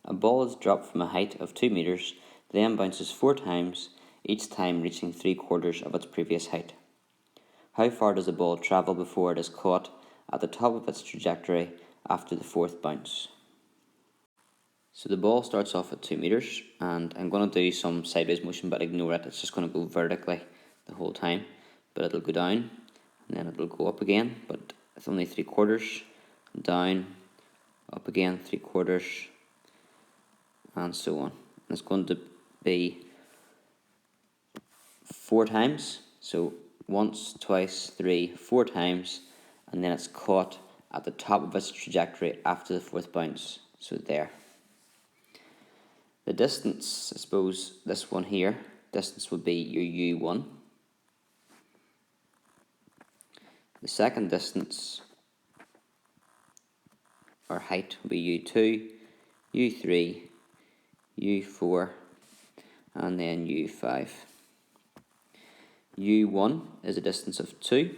A ball is dropped from a height of 2 meters, then bounces 4 times, each time reaching 3/4 of its previous height. How far does the ball travel before it is caught at the top of its trajectory after the 4th bounce? So the ball starts off at 2 meters, and I'm going to do some sideways motion, but ignore it. It's just going to go vertically the whole time, but it'll go down and then it'll go up again, but it's only 3/4, down, up again 3/4, and so on. And it's going to be 4 times, so once, twice, 3, 4 times, and then it's caught at the top of its trajectory after the 4th bounce, so there. The distance, I suppose this one here, distance would be your U1. The second distance, or height, would be U2, U3, U4, and then U5. U1 is a distance of 2.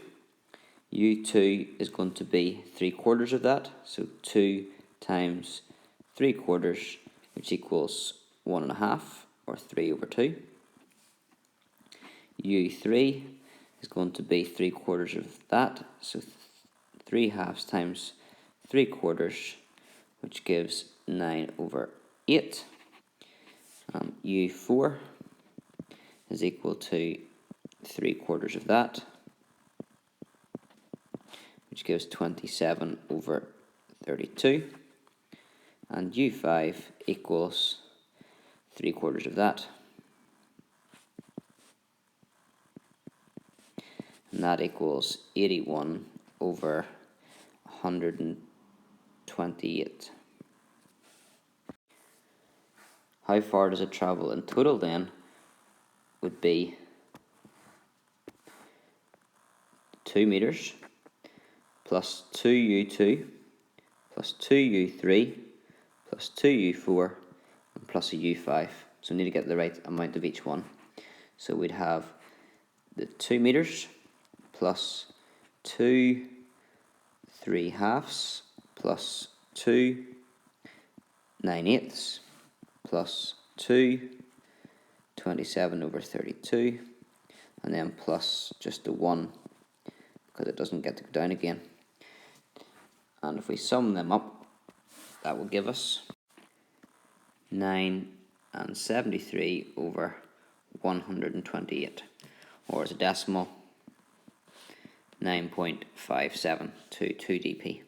U2 is going to be 3/4 of that, so 2 times 3/4, which equals 1.5, or 3/2. U3 is going to be 3/4 of that, so 3/2 times 3/4, which gives 9/8. U4 is equal to 3/4 of that, which gives 27/32. And U5 equals 3/4 of that, and that equals 81/128. How far does it travel in total then? Would be 2 meters plus 2U2 plus 2U3 plus 2U4 and plus a U5. So we need to get the right amount of each one. So we'd have the 2 meters plus 2 3/2 plus 2 9/8 plus 2 27/32, and then plus just the 1 because it doesn't get to go down again. And if we sum them up, that will give us 9/73/128, or as a decimal, 9.5722 dp.